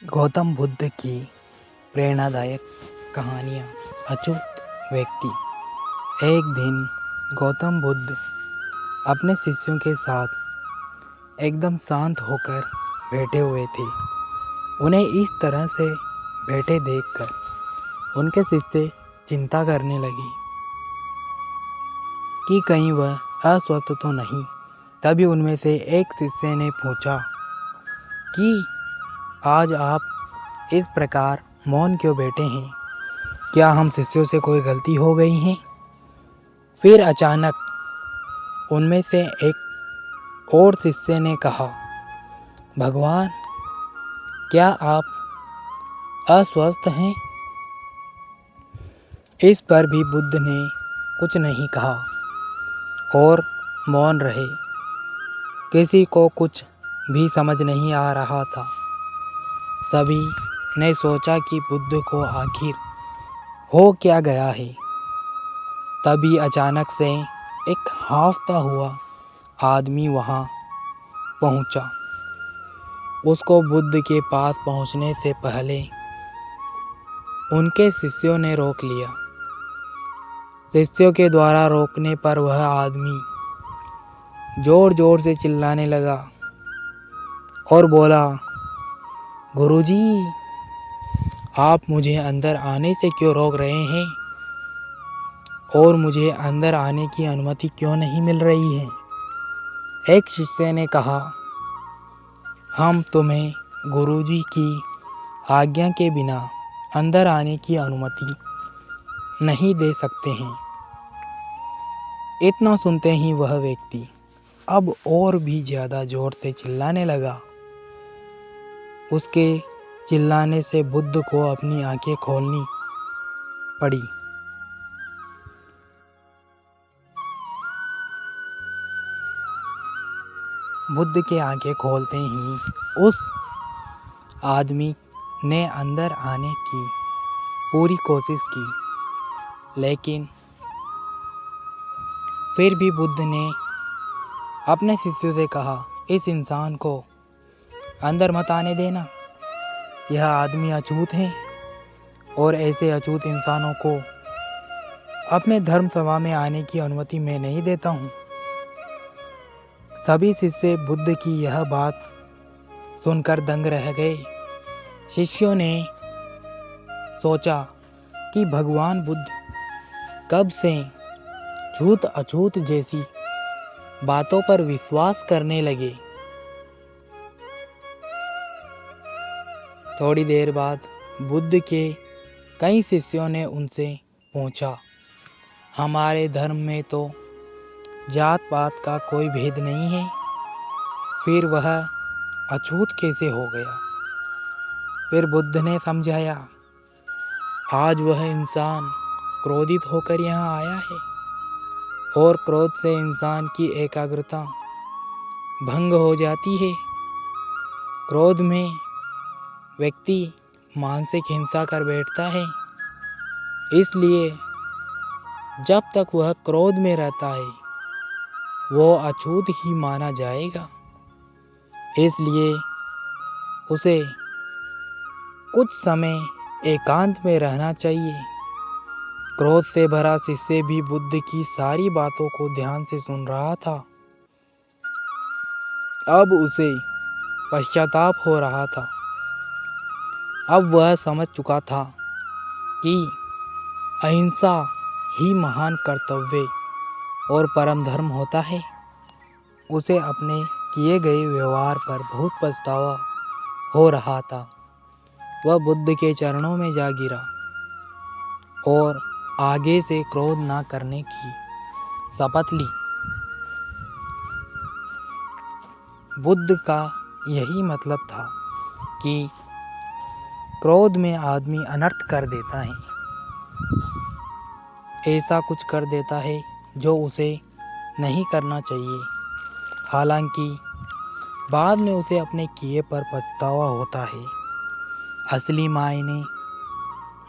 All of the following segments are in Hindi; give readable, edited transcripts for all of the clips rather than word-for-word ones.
गौतम बुद्ध की प्रेरणादायक कहानियाँ। अछूत व्यक्ति। एक दिन गौतम बुद्ध अपने शिष्यों के साथ एकदम शांत होकर बैठे हुए थे। उन्हें इस तरह से बैठे देखकर उनके शिष्य चिंता करने लगे कि कहीं वह अस्वस्थ तो नहीं। तभी उनमें से एक शिष्य ने पूछा कि आज आप इस प्रकार मौन क्यों बैठे हैं? क्या हम शिष्यों से कोई गलती हो गई है? फिर अचानक उनमें से एक और शिष्य ने कहा, भगवान, क्या आप अस्वस्थ हैं? इस पर भी बुद्ध ने कुछ नहीं कहा और मौन रहे। किसी को कुछ भी समझ नहीं आ रहा था। सभी ने सोचा कि बुद्ध को आखिर हो क्या गया है। तभी अचानक से एक हांफता हुआ आदमी वहां पहुंचा। उसको बुद्ध के पास पहुंचने से पहले उनके शिष्यों ने रोक लिया। शिष्यों के द्वारा रोकने पर वह आदमी जोर जोर से चिल्लाने लगा और बोला, गुरुजी, आप मुझे अंदर आने से क्यों रोक रहे हैं और मुझे अंदर आने की अनुमति क्यों नहीं मिल रही है? एक शिष्य ने कहा, हम तुम्हें गुरुजी की आज्ञा के बिना अंदर आने की अनुमति नहीं दे सकते हैं। इतना सुनते ही वह व्यक्ति अब और भी ज़्यादा जोर से चिल्लाने लगा। उसके चिल्लाने से बुद्ध को अपनी आंखें खोलनी पड़ी। बुद्ध के आंखें खोलते ही उस आदमी ने अंदर आने की पूरी कोशिश की, लेकिन फिर भी बुद्ध ने अपने शिष्यों से कहा, इस इंसान को अंदर मत आने देना। यह आदमी अछूत है और ऐसे अछूत इंसानों को अपने धर्म सभा में आने की अनुमति मैं नहीं देता हूँ। सभी शिष्य बुद्ध की यह बात सुनकर दंग रह गए। शिष्यों ने सोचा कि भगवान बुद्ध कब से झूठ अछूत जैसी बातों पर विश्वास करने लगे। थोड़ी देर बाद बुद्ध के कई शिष्यों ने उनसे पूछा, हमारे धर्म में तो जात पात का कोई भेद नहीं है, फिर वह अछूत कैसे हो गया? फिर बुद्ध ने समझाया, आज वह इंसान क्रोधित होकर यहाँ आया है और क्रोध से इंसान की एकाग्रता भंग हो जाती है। क्रोध में व्यक्ति मानसिक हिंसा कर बैठता है। इसलिए जब तक वह क्रोध में रहता है वो अछूत ही माना जाएगा। इसलिए उसे कुछ समय एकांत में रहना चाहिए। क्रोध से भरा शिष्य भी बुद्ध की सारी बातों को ध्यान से सुन रहा था। अब उसे पश्चाताप हो रहा था। अब वह समझ चुका था कि अहिंसा ही महान कर्तव्य और परम धर्म होता है। उसे अपने किए गए व्यवहार पर बहुत पछतावा हो रहा था। वह बुद्ध के चरणों में जा गिरा और आगे से क्रोध ना करने की शपथ ली। बुद्ध का यही मतलब था कि क्रोध में आदमी अनर्थ कर देता है, ऐसा कुछ कर देता है जो उसे नहीं करना चाहिए। हालांकि बाद में उसे अपने किए पर पछतावा होता है। असली मायने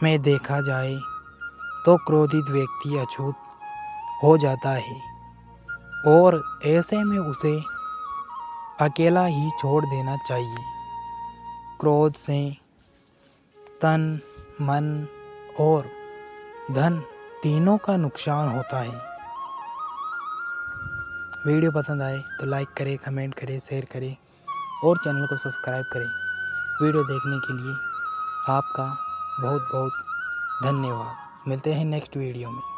में देखा जाए तो क्रोधित व्यक्ति अछूत हो जाता है और ऐसे में उसे अकेला ही छोड़ देना चाहिए। क्रोध से तन, मन और धन तीनों का नुकसान होता है। वीडियो पसंद आए तो लाइक करें, कमेंट करें, शेयर करें और चैनल को सब्सक्राइब करें। वीडियो देखने के लिए आपका बहुत बहुत धन्यवाद। मिलते हैं नेक्स्ट वीडियो में।